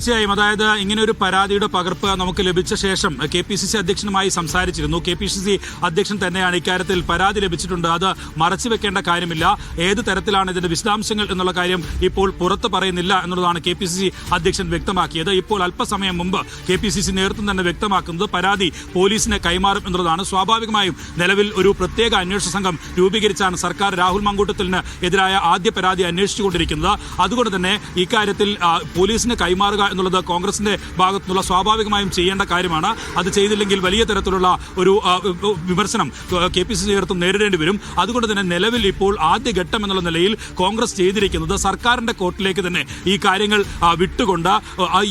തീർച്ചയായും അതായത് ഇങ്ങനെ ഒരു പരാതിയുടെ പകർപ്പ് നമുക്ക് ലഭിച്ച ശേഷം KPCC അധ്യക്ഷനുമായി സംസാരിച്ചിരുന്നു. KPCC അധ്യക്ഷൻ തന്നെയാണ് ഇക്കാര്യത്തിൽ പരാതി ലഭിച്ചിട്ടുണ്ട്, അത് മറച്ചുവെക്കേണ്ട കാര്യമില്ല, ഏത് തരത്തിലാണ് ഇതിന്റെ വിശദാംശങ്ങൾ എന്നുള്ള കാര്യം ഇപ്പോൾ പുറത്ത് പറയുന്നില്ല എന്നുള്ളതാണ് KPCC അധ്യക്ഷൻ വ്യക്തമാക്കിയത്. ഇപ്പോൾ അല്പസമയം മുമ്പ് KPCC നേതൃത്വം തന്നെ വ്യക്തമാക്കുന്നത് പരാതി പോലീസിനെ കൈമാറും എന്നുള്ളതാണ്. സ്വാഭാവികമായും നിലവിൽ ഒരു പ്രത്യേക അന്വേഷണ സംഘം രൂപീകരിച്ചാണ് സർക്കാർ രാഹുൽ മാങ്കൂട്ടത്തിന് എതിരായ ആദ്യ പരാതി അന്വേഷിച്ചുകൊണ്ടിരിക്കുന്നത്. അതുകൊണ്ട് തന്നെ ഇക്കാര്യത്തിൽ പോലീസിന് കൈമാറുക എന്നുള്ളത് കോൺഗ്രസിന്റെ ഭാഗത്തുനിന്നുള്ള സ്വാഭാവികമായും ചെയ്യേണ്ട കാര്യമാണ്. അത് ചെയ്തില്ലെങ്കിൽ വലിയ തരത്തിലുള്ള ഒരു വിമർശനം KPCC നേതൃത്വം നേരിടേണ്ടി വരും. അതുകൊണ്ട് തന്നെ നിലവിൽ ഇപ്പോൾ ആദ്യഘട്ടം എന്നുള്ള നിലയിൽ കോൺഗ്രസ് ചെയ്തിരിക്കുന്നത് സർക്കാരിന്റെ കോർട്ടിലേക്ക് തന്നെ ഈ കാര്യങ്ങൾ വിട്ടുകൊണ്ട്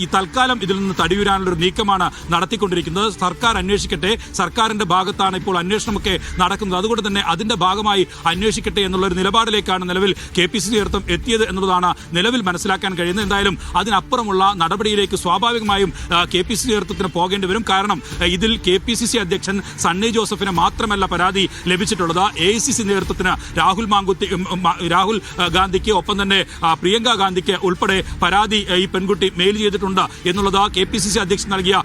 ഈ തൽക്കാലം ഇതിൽ നിന്ന് തടിയുരാനുള്ള ഒരു നീക്കമാണ് നടത്തിക്കൊണ്ടിരിക്കുന്നത്. സർക്കാർ അന്വേഷിക്കട്ടെ, സർക്കാരിന്റെ ഭാഗത്താണ് ഇപ്പോൾ അന്വേഷണമൊക്കെ നടക്കുന്നത്, അതുകൊണ്ട് തന്നെ അതിന്റെ ഭാഗമായി അന്വേഷിക്കട്ടെ എന്നുള്ള ഒരു നിലപാടിലേക്കാണ് നിലവിൽ KPCC നേതൃത്വം എത്തിയത് എന്നുള്ളതാണ് നിലവിൽ മനസ്സിലാക്കാൻ കഴിയുന്നത്. എന്തായാലും അതിനപ്പുറമുള്ള നടപടിയിലേക്ക് സ്വാഭാവികമായും KPCC നേതൃത്വത്തിന് പോകേണ്ടി വരും. കാരണം ഇതിൽ KPCC അധ്യക്ഷൻ സണ്ണി ജോസഫിന് മാത്രമല്ല പരാതി ലഭിച്ചിട്ടുള്ളത്, AICC നേതൃത്വത്തിന് രാഹുൽ ഗാന്ധിക്ക് ഒപ്പം തന്നെ പ്രിയങ്ക ഗാന്ധിക്ക് ഉൾപ്പെടെ പരാതി ഈ പെൺകുട്ടി മെയിൽ ചെയ്തിട്ടുണ്ട് എന്നുള്ളത് KPCC അധ്യക്ഷൻ നൽകിയ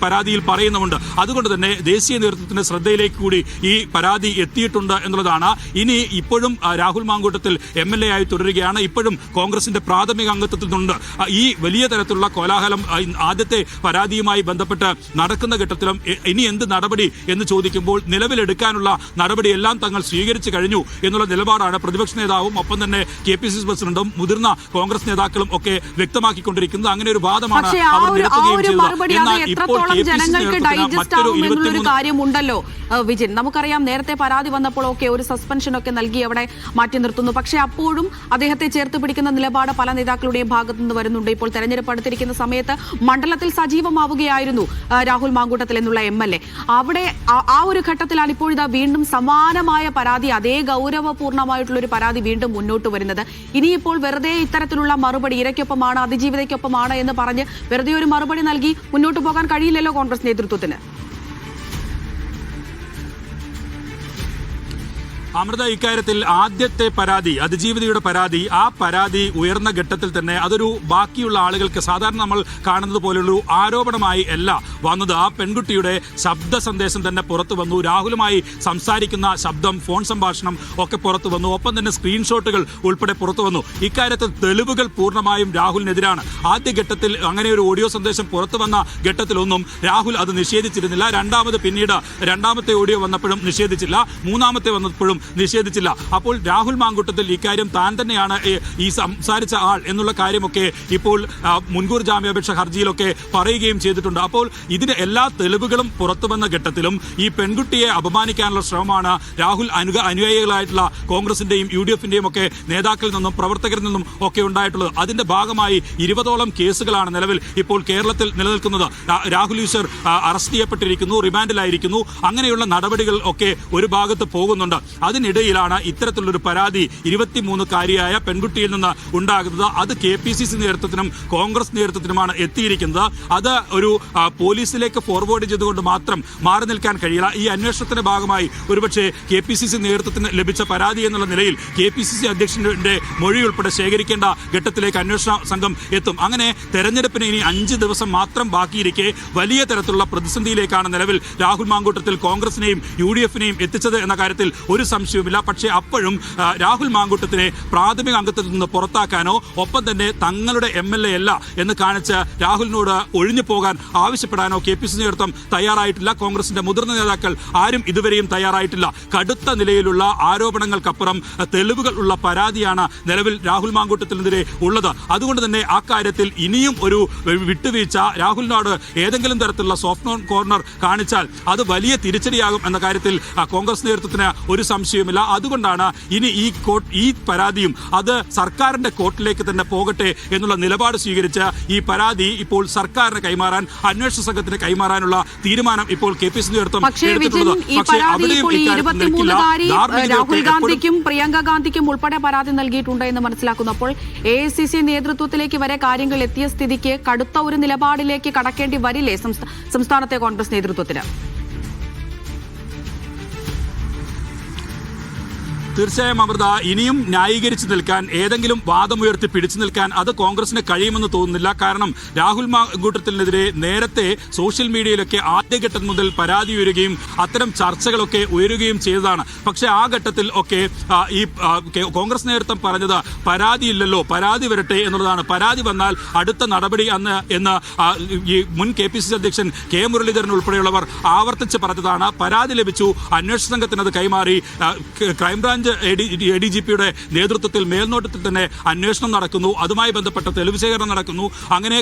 പരാതിയിൽ പറയുന്നുമുണ്ട്. അതുകൊണ്ട് തന്നെ ദേശീയ നേതൃത്വത്തിന്റെ ശ്രദ്ധയിലേക്ക് കൂടി ഈ പരാതി എത്തിയിട്ടുണ്ട് എന്നുള്ളതാണ്. ഇനി ഇപ്പോഴും രാഹുൽ മാങ്കൂട്ടത്തിൽ MLA ആയി തുടരുകയാണ്, ഇപ്പോഴും കോൺഗ്രസിന്റെ പ്രാഥമിക അംഗത്വത്തിൽ നിന്നുണ്ട്. ഈ വലിയ തരത്തിലുള്ള കോലാഹലം ആദ്യത്തെ പരാതിയുമായി ബന്ധപ്പെട്ട് നടക്കുന്ന ഘട്ടത്തിലും ഇനി എന്ത് നടപടി എന്ന് ചോദിക്കുമ്പോൾ നിലവിലെടുക്കാനുള്ള നടപടിയെല്ലാം തങ്ങൾ സ്വീകരിച്ചു കഴിഞ്ഞു എന്നുള്ള നിലപാടാണ് പ്രതിപക്ഷ നേതാവും ഒപ്പം തന്നെ KPCC പ്രസിഡന്റും മുതിർന്ന കോൺഗ്രസ് നേതാക്കളും ഒക്കെ വ്യക്തമാക്കിക്കൊണ്ടിരിക്കുന്നത്. അങ്ങനെ ഒരു വാദമാണ് അവർ നിരത്തുകയും ചെയ്തത്. എന്നാൽ ഇപ്പോൾ കാര്യമുണ്ടല്ലോ വിജിൻ, നമുക്കറിയാം നേരത്തെ പരാതി വന്നപ്പോൾ ഒരു സസ്പെൻഷൻ ഒക്കെ നൽകി അവിടെ മാറ്റി നിർത്തുന്നു. പക്ഷേ അപ്പോഴും അദ്ദേഹത്തെ ചേർത്ത് പിടിക്കുന്ന നിലപാട് പല നേതാക്കളുടെയും ഭാഗത്തു നിന്ന് വരുന്നുണ്ട്. ഇപ്പോൾ തെരഞ്ഞെടുപ്പ് അടുത്തിരിക്കുന്ന സമയത്ത് മണ്ഡലത്തിൽ സജീവമാവുകയായിരുന്നു രാഹുൽ മാങ്കൂട്ടത്തിൽ എന്നുള്ള MLA. അവിടെ ആ ഒരു ഘട്ടത്തിലാണ് ഇപ്പോഴിതാ വീണ്ടും സമാനമായ പരാതി, അതേ ഗൗരവപൂർണമായിട്ടുള്ള ഒരു പരാതി വീണ്ടും മുന്നോട്ട് വരുന്നത്. ഇനിയിപ്പോൾ വെറുതെ ഇത്തരത്തിലുള്ള മറുപടി ഇരയ്ക്കൊപ്പമാണ് അതിജീവിതയ്ക്കൊപ്പമാണ് എന്ന് പറഞ്ഞ് വെറുതെ ഒരു മറുപടി നൽകി മുന്നോട്ട് പോകാൻ കഴിയില്ലല്ലോ കോൺഗ്രസ് നേതൃത്വത്തിന്. അമൃത, ഇക്കാര്യത്തിൽ ആദ്യത്തെ പരാതി അതിജീവിതയുടെ പരാതി, ആ പരാതി ഉയർന്ന ഘട്ടത്തിൽ തന്നെ അതൊരു ബാക്കിയുള്ള ആളുകൾക്ക് സാധാരണ നമ്മൾ കാണുന്നത് പോലുള്ളൊരു ആരോപണമായി അല്ല വന്നത്. ആ പെൺകുട്ടിയുടെ ശബ്ദ സന്ദേശം തന്നെ പുറത്തു വന്നു, രാഹുലുമായി സംസാരിക്കുന്ന ശബ്ദം, ഫോൺ സംഭാഷണം ഒക്കെ പുറത്തു വന്നു, ഒപ്പം തന്നെ സ്ക്രീൻഷോട്ടുകൾ ഉൾപ്പെടെ പുറത്തു വന്നു. ഇക്കാര്യത്തിൽ തെളിവുകൾ പൂർണ്ണമായും രാഹുലിനെതിരാണ്. ആദ്യഘട്ടത്തിൽ അങ്ങനെ ഒരു ഓഡിയോ സന്ദേശം പുറത്തു വന്ന ഘട്ടത്തിലൊന്നും രാഹുൽ അത് നിഷേധിച്ചിരുന്നില്ല. രണ്ടാമത്തെ ഓഡിയോ വന്നപ്പോഴും നിഷേധിച്ചില്ല, മൂന്നാമത്തെ വന്നപ്പോഴും നിഷേധിച്ചില്ല. അപ്പോൾ രാഹുൽ മാങ്കൂട്ടത്തിൽ ഇക്കാര്യം താൻ തന്നെയാണ് ഈ സംസാരിച്ച ആൾ എന്നുള്ള കാര്യമൊക്കെ ഇപ്പോൾ മുൻകൂർ ജാമ്യാപേക്ഷ ഹർജിയിലൊക്കെ പറയുകയും ചെയ്തിട്ടുണ്ട്. അപ്പോൾ ഇതിന് എല്ലാ തെളിവുകളും പുറത്തു വന്ന ഘട്ടത്തിലും ഈ പെൺകുട്ടിയെ അപമാനിക്കാനുള്ള ശ്രമമാണ് രാഹുൽ അനുയായികളായിട്ടുള്ള കോൺഗ്രസിന്റെയും UDF-ന്റെയും ഒക്കെ നേതാക്കളിൽ നിന്നും പ്രവർത്തകരിൽ നിന്നും ഒക്കെ ഉണ്ടായിട്ടുള്ളത്. അതിന്റെ ഭാഗമായി 20ഓളം കേസുകളാണ് നിലവിൽ ഇപ്പോൾ കേരളത്തിൽ നിലനിൽക്കുന്നത്. രാഹുൽ ഈശ്വർ അറസ്റ്റ് ചെയ്യപ്പെട്ടിരിക്കുന്നു, റിമാൻഡിലായിരിക്കുന്നു. അങ്ങനെയുള്ള നടപടികൾ ഒക്കെ ഒരു ഭാഗത്ത് പോകുന്നുണ്ട്. അതിനിടയിലാണ് ഇത്തരത്തിലുള്ളൊരു പരാതി 23-കാരിയായ പെൺകുട്ടിയിൽ നിന്ന് ഉണ്ടാകുന്നത്. അത് KPCC നേതൃത്വത്തിനും കോൺഗ്രസ് നേതൃത്വത്തിനുമാണ് എത്തിയിരിക്കുന്നത്. അത് ഒരു പോലീസിലേക്ക് ഫോർവേഡ് ചെയ്തുകൊണ്ട് മാത്രം മാറി നിൽക്കാൻ കഴിയില്ല. ഈ അന്വേഷണത്തിന്റെ ഭാഗമായി ഒരുപക്ഷെ KPCC നേതൃത്വത്തിന് ലഭിച്ച പരാതി എന്നുള്ള നിലയിൽ KPCC അധ്യക്ഷന്റെ മൊഴി ഉൾപ്പെടെ ശേഖരിക്കേണ്ട ഘട്ടത്തിലേക്ക് അന്വേഷണ സംഘം എത്തും. അങ്ങനെ തെരഞ്ഞെടുപ്പിന് ഇനി 5 ദിവസം മാത്രം ബാക്കിയിരിക്കെ വലിയ തരത്തിലുള്ള പ്രതിസന്ധിയിലേക്കാണ് നിലവിൽ രാഹുൽ മാങ്കൂട്ടത്തിൽ കോൺഗ്രസിനെയും UDF-നെയും എത്തിച്ചത് എന്ന കാര്യത്തിൽ ഒരു സംശയവുമില്ല. പക്ഷേ അപ്പോഴും രാഹുൽ മാങ്കൂട്ടത്തിനെ പ്രാഥമിക അംഗത്തിൽ നിന്ന് പുറത്താക്കാനോ ഒപ്പം തന്നെ തങ്ങളുടെ MLA അല്ല എന്ന് കാണിച്ച് രാഹുലിനോട് ഒഴിഞ്ഞു പോകാൻ ആവശ്യപ്പെടാനോ KPCC നേതൃത്വം തയ്യാറായിട്ടില്ല. കോൺഗ്രസിന്റെ മുതിർന്ന നേതാക്കൾ ആരും ഇതുവരെയും തയ്യാറായിട്ടില്ല. കടുത്ത നിലയിലുള്ള ആരോപണങ്ങൾക്കപ്പുറം തെളിവുകൾ ഉള്ള പരാതിയാണ് നിലവിൽ രാഹുൽ മാങ്കൂട്ടത്തിനെതിരെ ഉള്ളത്. അതുകൊണ്ട് തന്നെ ആ കാര്യത്തിൽ ഇനിയും ഒരു വിട്ടുവീഴ്ച രാഹുലിനോട് ഏതെങ്കിലും തരത്തിലുള്ള സോഫ്റ്റ് കോർണർ കാണിച്ചാൽ അത് വലിയ തിരിച്ചടിയാകും എന്ന കാര്യത്തിൽ കോൺഗ്രസ് നേതൃത്വത്തിന് ഒരു സംശയവുമില്ല. അതുകൊണ്ടാണ് ഇനി ഈ പരാതിയും അത് സർക്കാരിന്റെ കോർട്ടിലേക്ക് തന്നെ പോകട്ടെ എന്നുള്ള നിലപാട് സ്വീകരിച്ച് ഈ പരാതി ഇപ്പോൾ സർക്കാരിന് കൈമാറാൻ, അന്വേഷണ സംഘത്തിന് കൈമാറാനുള്ള തീരുമാനം ഇപ്പോൾ KPCC നേതൃത്വം എടുത്തിട്ടുള്ളത്. പക്ഷേ രാഹുൽ ഗാന്ധിക്കും പ്രിയങ്ക ഗാന്ധിക്കും ഉൾപ്പെടെ പരാതി നൽകിയിട്ടുണ്ട് എന്ന് മനസ്സിലാക്കുന്നു. അപ്പോൾ AICC നേതൃത്വത്തിലേക്ക് വരെ കാര്യങ്ങൾ എത്തിയ സ്ഥിതിക്ക് കടുത്ത ഒരു നിലപാടിലേക്ക് കടക്കേണ്ടി വരില്ലേ സംസ്ഥാനത്തെ കോൺഗ്രസ് നേതൃത്വത്തിന്? തീർച്ചയായും അമൃത, ഇനിയും ന്യായീകരിച്ചു നിൽക്കാൻ, ഏതെങ്കിലും വാദമുയർത്തി പിടിച്ചു നിൽക്കാൻ അത് കോൺഗ്രസിന് കഴിയുമെന്ന് തോന്നുന്നില്ല. കാരണം രാഹുൽ മാങ്കൂട്ടത്തിനെതിരെ നേരത്തെ സോഷ്യൽ മീഡിയയിലൊക്കെ ആദ്യഘട്ടം മുതൽ പരാതി ഉയരുകയും അത്തരം ചർച്ചകളൊക്കെ ഉയരുകയും ചെയ്തതാണ്. പക്ഷേ ആ ഘട്ടത്തിൽ ഒക്കെ ഈ കോൺഗ്രസ് നേതൃത്വം പറഞ്ഞത് പരാതിയില്ലല്ലോ, പരാതി വരട്ടെ എന്നുള്ളതാണ്. പരാതി വന്നാൽ അടുത്ത നടപടി എന്ന് ഈ മുൻ KPCC അധ്യക്ഷൻ K മുരളീധരൻ ഉൾപ്പെടെയുള്ളവർ ആവർത്തിച്ച് പറഞ്ഞതാണ്. പരാതി ലഭിച്ചു, അന്വേഷണ സംഘത്തിന് അത് കൈമാറി. ക്രൈംബ്രാഞ്ച് ADGPയുടെ നേതൃത്വത്തിൽ മേൽനോട്ടത്തിൽ തന്നെ അന്വേഷണം നടക്കുന്നു. അതുമായി ബന്ധപ്പെട്ട തെളിവ് ശേഖരണം നടക്കുന്നു. അങ്ങനെ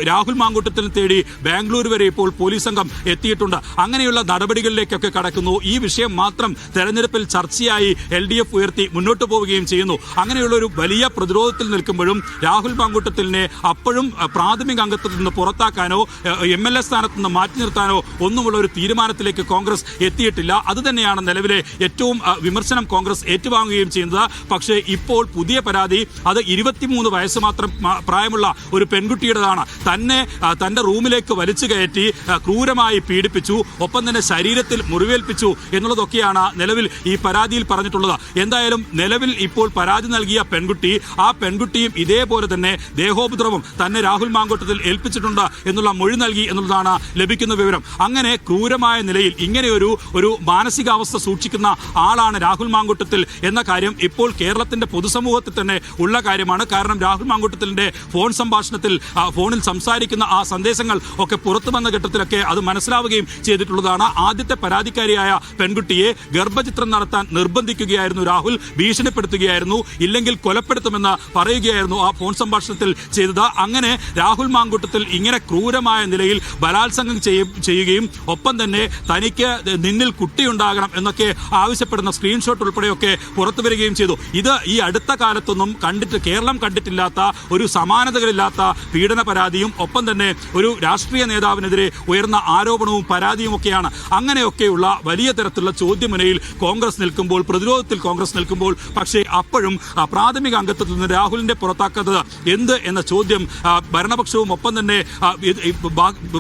രാഹുൽ മാങ്കൂട്ടത്തിനെ തേടി ബാംഗ്ലൂർ വരെ ഇപ്പോൾ പോലീസ് സംഘം എത്തിയിട്ടുണ്ട്. അങ്ങനെയുള്ള നടപടികളിലേക്കൊക്കെ കടക്കുന്നു. ഈ വിഷയം മാത്രം തെരഞ്ഞെടുപ്പിൽ ചർച്ചയായി LDF ഉയർത്തി മുന്നോട്ട് പോവുകയും ചെയ്യുന്നു. അങ്ങനെയുള്ള ഒരു വലിയ പ്രതിരോധത്തിൽ നിൽക്കുമ്പോഴും രാഹുൽ മാങ്കൂട്ടത്തിനെ അപ്പോഴും പ്രാഥമിക അംഗത്തിൽ നിന്ന് പുറത്താക്കാനോ MLA സ്ഥാനത്ത് നിന്ന് മാറ്റി നിർത്താനോ ഒന്നുമുള്ള ഒരു തീരുമാനത്തിലേക്ക് കോൺഗ്രസ് എത്തിയിട്ടില്ല. അതുതന്നെയാണ് നിലവിലെ ഏറ്റവും വിമർശനം കോൺഗ്രസ് ഏറ്റുവാങ്ങുകയും ചെയ്യുന്നത്. പക്ഷേ ഇപ്പോൾ പുതിയ പരാതി, അത് 23 വയസ്സ് മാത്രം പ്രായമുള്ള ഒരു പെൺകുട്ടിയുടേതാണ്. തന്റെ റൂമിലേക്ക് വലിച്ചു കയറ്റി ക്രൂരമായി പീഡിപ്പിച്ചു, ഒപ്പം തന്നെ ശരീരത്തിൽ മുറിവേൽപ്പിച്ചു എന്നുള്ളതൊക്കെയാണ് നിലവിൽ ഈ പരാതിയിൽ പറഞ്ഞിട്ടുള്ളത്. എന്തായാലും നിലവിൽ ഇപ്പോൾ പരാതി നൽകിയ പെൺകുട്ടി, ആ പെൺകുട്ടിയും ഇതേപോലെ തന്നെ ദേഹോപദ്രവം തന്നെ രാഹുൽ മാങ്കൂട്ടത്തിൽ ഏൽപ്പിച്ചിട്ടുണ്ട് എന്നുള്ള മൊഴി നൽകി എന്നുള്ളതാണ് ലഭിക്കുന്ന വിവരം. അങ്ങനെ ക്രൂരമായ നിലയിൽ ഇങ്ങനെയൊരു മാനസികാവസ്ഥ സൂക്ഷിക്കുന്ന ആളാണ് രാഹുൽ മാങ്കൂട്ടത്തിൽ എന്ന കാര്യം ഇപ്പോൾ കേരളത്തിന്റെ പൊതുസമൂഹത്തിൽ തന്നെ ഉള്ള കാര്യമാണ്. കാരണം രാഹുൽ മാങ്കൂട്ടത്തിലിന്റെ ഫോണിൽ സംസാരിക്കുന്ന ആ സന്ദേശങ്ങൾ ഒക്കെ പുറത്തു വന്ന ഘട്ടത്തിലൊക്കെ അത് മനസ്സിലാവുകയും ചെയ്തിട്ടുള്ളതാണ്. ആദ്യത്തെ പരാതിക്കാരിയായ പെൺകുട്ടിയെ ഗർഭചിത്രം നടത്താൻ നിർബന്ധിക്കുകയായിരുന്നു രാഹുൽ, ഭീഷണിപ്പെടുത്തുകയായിരുന്നു, ഇല്ലെങ്കിൽ കൊലപ്പെടുത്തുമെന്ന് പറയുകയായിരുന്നു ആ ഫോൺ സംഭാഷണത്തിൽ ചെയ്തത്. അങ്ങനെ രാഹുൽ മാങ്കൂട്ടത്തിൽ ഇങ്ങനെ ക്രൂരമായ നിലയിൽ ബലാത്സംഗം ചെയ്യുകയും ഒപ്പം തന്നെ തനിക്ക് നിന്നിൽ കുട്ടിയുണ്ടാകണം എന്നൊക്കെ ആവശ്യപ്പെടുന്ന സ്ക്രീൻഷോട്ട് ഉൾപ്പെടെയൊക്കെ പുറത്തു വരികയും ചെയ്തു. ഇത് ഈ അടുത്ത കാലത്തൊന്നും കേരളം കണ്ടിട്ടില്ലാത്ത ഒരു സമാനതകളില്ലാത്ത പീഡന പരാതിയും ഒപ്പം തന്നെ ഒരു രാഷ്ട്രീയ നേതാവിനെതിരെ ഉയർന്ന ആരോപണവും പരാതിയും ഒക്കെയാണ്. അങ്ങനെയൊക്കെയുള്ള വലിയ തരത്തിലുള്ള ചോദ്യമുനയിൽ കോൺഗ്രസ് നിൽക്കുമ്പോൾ, പ്രതിരോധത്തിൽ കോൺഗ്രസ് നിൽക്കുമ്പോൾ, പക്ഷേ അപ്പോഴും പ്രാഥമിക അംഗത്വത്തിൽ നിന്ന് രാഹുലിന്റെ പുറത്താക്കാത്തത് എന്ത് എന്ന ചോദ്യം ഭരണപക്ഷവും ഒപ്പം തന്നെ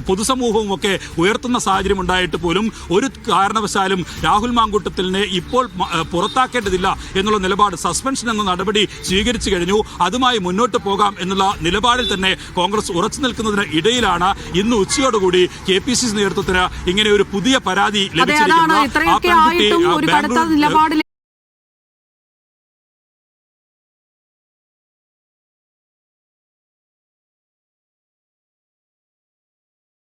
പൊതുസമൂഹവും ഒക്കെ ഉയർത്തുന്ന സാഹചര്യം ഉണ്ടായിട്ട് പോലും ഒരു കാരണവശാലും രാഹുൽ മാങ്കൂട്ടത്തിനെ ഇപ്പോൾ പുറത്താക്കേണ്ടതില്ല എന്നുള്ള നിലപാട്, സസ്പെൻഷൻ എന്ന നടപടി സ്വീകരിച്ചു കഴിഞ്ഞു, അതുമായി മുന്നോട്ട് പോകാം എന്നുള്ള നിലപാടിൽ തന്നെ കോൺഗ്രസ് ഉറച്ചു നിൽക്കുന്നതിന് ഇടയിലാണ് ഇന്ന് ഉച്ചയോടുകൂടി KPCC നേതൃത്വത്തിന് ഇങ്ങനെ ഒരു പുതിയ പരാതി ലഭിച്ചിരിക്കുന്നത്.